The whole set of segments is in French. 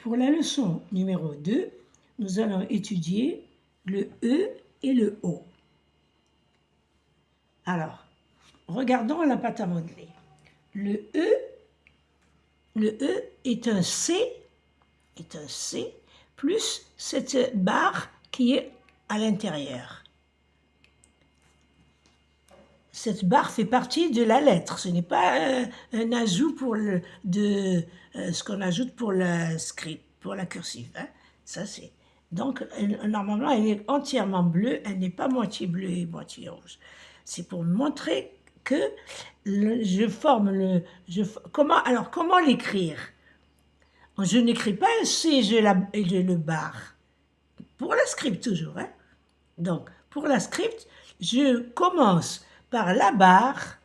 Pour la leçon numéro 2, nous allons étudier le E et le O. Alors, regardons la pâte à modeler. Le E est un C plus cette barre qui est à l'intérieur. Cette barre fait partie de la lettre. Ce n'est pas un ajout pour ce qu'on ajoute pour la script, pour la cursive. Hein. Ça, c'est. Donc, normalement, elle est entièrement bleue. Elle n'est pas moitié bleue et moitié rouge. C'est pour montrer que je forme le. Comment l'écrire? Je n'écris pas un C et je le barre. Pour la script, toujours. Hein. Donc, pour la script, je commence par la barre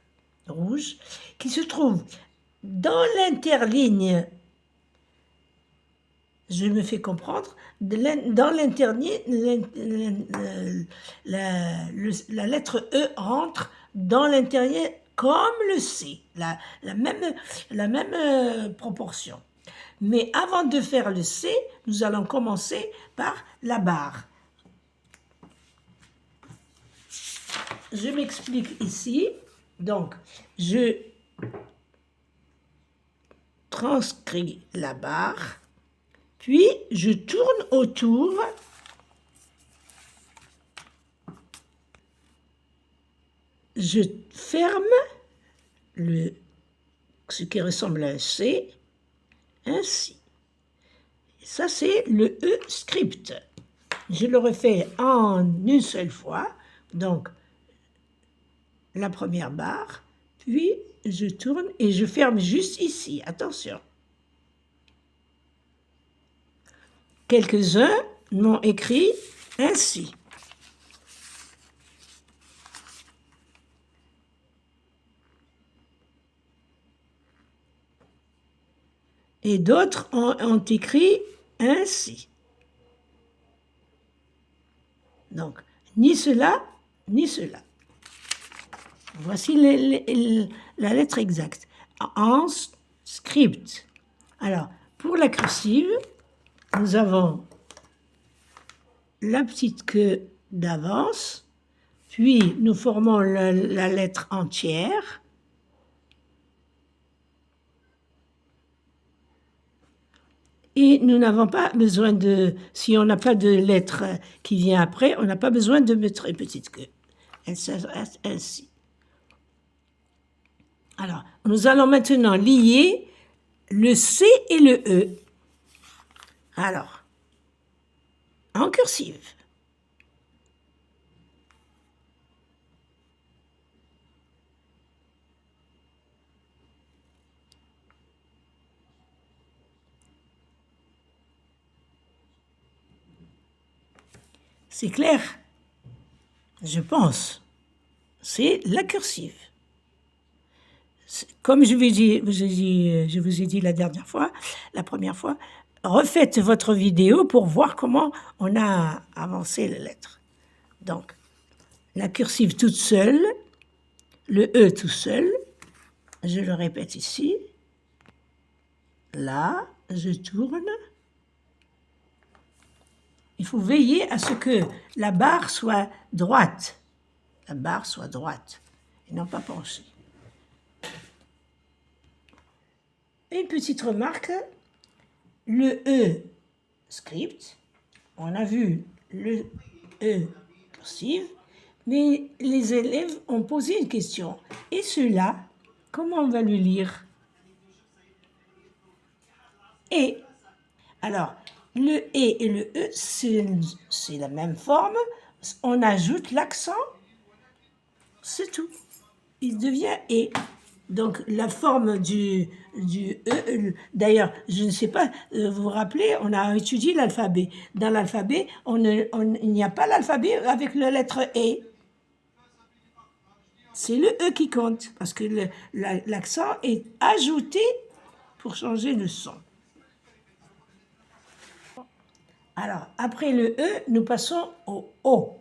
rouge qui se trouve dans l'interligne, je me fais comprendre, dans l'interligne, la lettre E rentre dans l'interligne comme le C, la même proportion. Mais avant de faire le C, nous allons commencer par la barre. Je m'explique ici. Donc, je transcris la barre, puis je tourne autour. Je ferme ce qui ressemble à un C, ainsi. Et ça, c'est le E script. Je le refais en une seule fois. Donc, la première barre, puis je tourne et je ferme juste ici. Attention. Quelques-uns m'ont écrit ainsi. Et d'autres ont écrit ainsi. Donc, ni cela, ni cela. Voici la lettre exacte. En script. Alors, pour la cursive, nous avons la petite queue d'avance, puis nous formons la lettre entière. Et nous n'avons pas besoin de, si on n'a pas de lettre qui vient après, on n'a pas besoin de mettre une petite queue. Elle reste ainsi. Alors, nous allons maintenant lier le C et le E. Alors, en cursive. C'est clair? Je pense. C'est la cursive. Comme je vous ai dit la première fois, refaites votre vidéo pour voir comment on a avancé les lettres. Donc, la cursive toute seule, le E tout seul, je le répète ici. Là, je tourne. Il faut veiller à ce que la barre soit droite. La barre soit droite et non pas penchée. Une petite remarque, le E script, on a vu le E cursive, mais les élèves ont posé une question. Et celui-là, comment on va le lire? Et, alors, le et le E, c'est la même forme, on ajoute l'accent, c'est tout. Il devient et. Donc, la forme du E, d'ailleurs, je ne sais pas, vous vous rappelez, on a étudié l'alphabet. Dans l'alphabet, il n'y a pas l'alphabet avec la lettre E. C'est le E qui compte, parce que l'accent est ajouté pour changer le son. Alors, après le E, nous passons au O.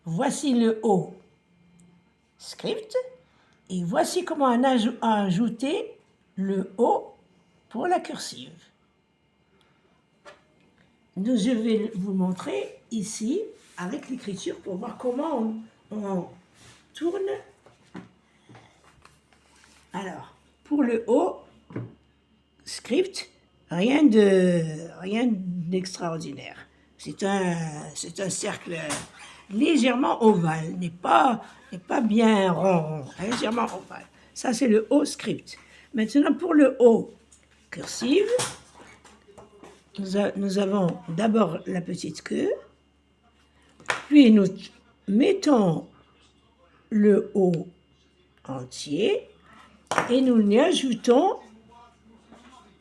Voici le O script. Et voici comment on a ajouté le O pour la cursive. Donc, je vais vous montrer ici avec l'écriture pour voir comment on tourne. Alors, pour le haut script, rien d'extraordinaire. C'est un cercle légèrement ovale, n'est pas bien rond, légèrement ovale. Ça, c'est le haut script. Maintenant, pour le haut cursive, nous avons d'abord la petite queue, puis nous mettons le haut entier et nous y ajoutons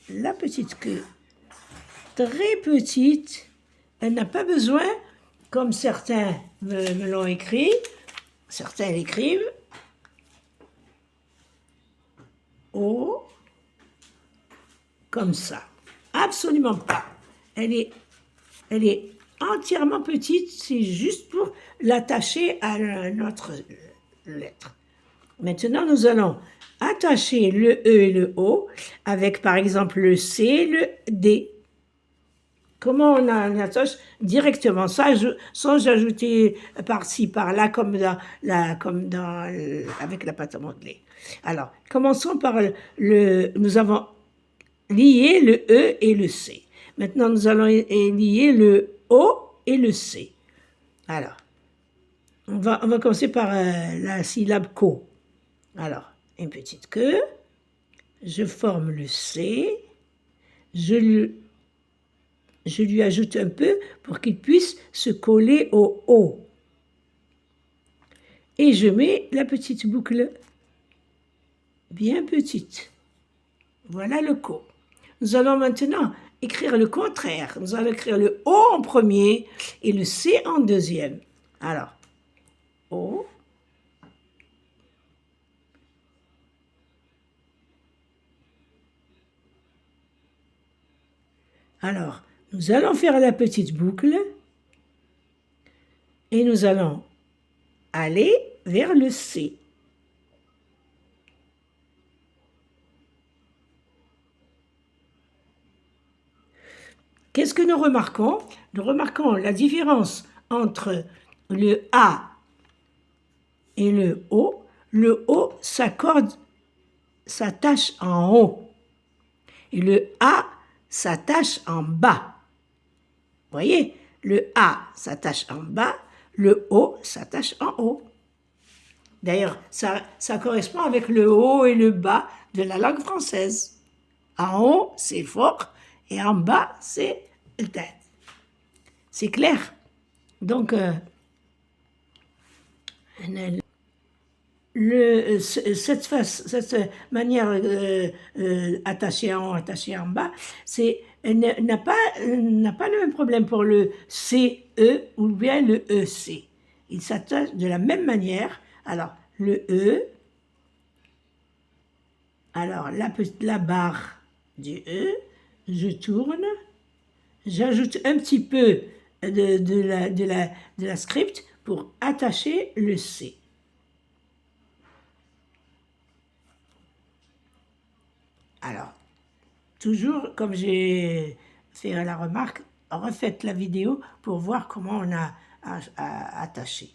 la petite queue. Très petite, elle n'a pas besoin, comme certains me l'ont écrit, certains l'écrivent, haut, comme ça. Absolument pas. Elle est entièrement petite, c'est juste pour l'attacher à notre lettre. Maintenant, nous allons attacher le E et le O avec, par exemple, le C et le D. Comment on attache directement, sans ajouter par-ci, par-là, comme avec la pâte à modeler. Alors, commençons par nous avons lié le E et le C. Maintenant, nous allons lier le O et le C. Alors, on va commencer par la syllabe co. Alors, une petite queue, je forme le C, je lui ajoute un peu pour qu'il puisse se coller au O. Et je mets la petite boucle, bien petite. Voilà le co. Nous allons maintenant écrire le contraire. Nous allons écrire le O en premier et le C en deuxième. Alors, O. Alors, nous allons faire la petite boucle et nous allons aller vers le C. Qu'est-ce que nous remarquons? Nous remarquons la différence entre le A et le O. Le O s'attache en haut et le A s'attache en bas. Vous voyez, le A s'attache en bas, le O s'attache en haut. D'ailleurs, ça correspond avec le haut et le bas de la langue française. En haut, c'est fort, et en bas, c'est tête. C'est clair? Donc, cette manière attachée en haut, attachée en bas, n'a pas le même problème pour le CE ou bien le EC. Il s'attache de la même manière. Alors, le E, alors la barre du E, je tourne, j'ajoute un petit peu de la script pour attacher le C. Alors, toujours comme j'ai fait la remarque, refaites la vidéo pour voir comment on a attaché.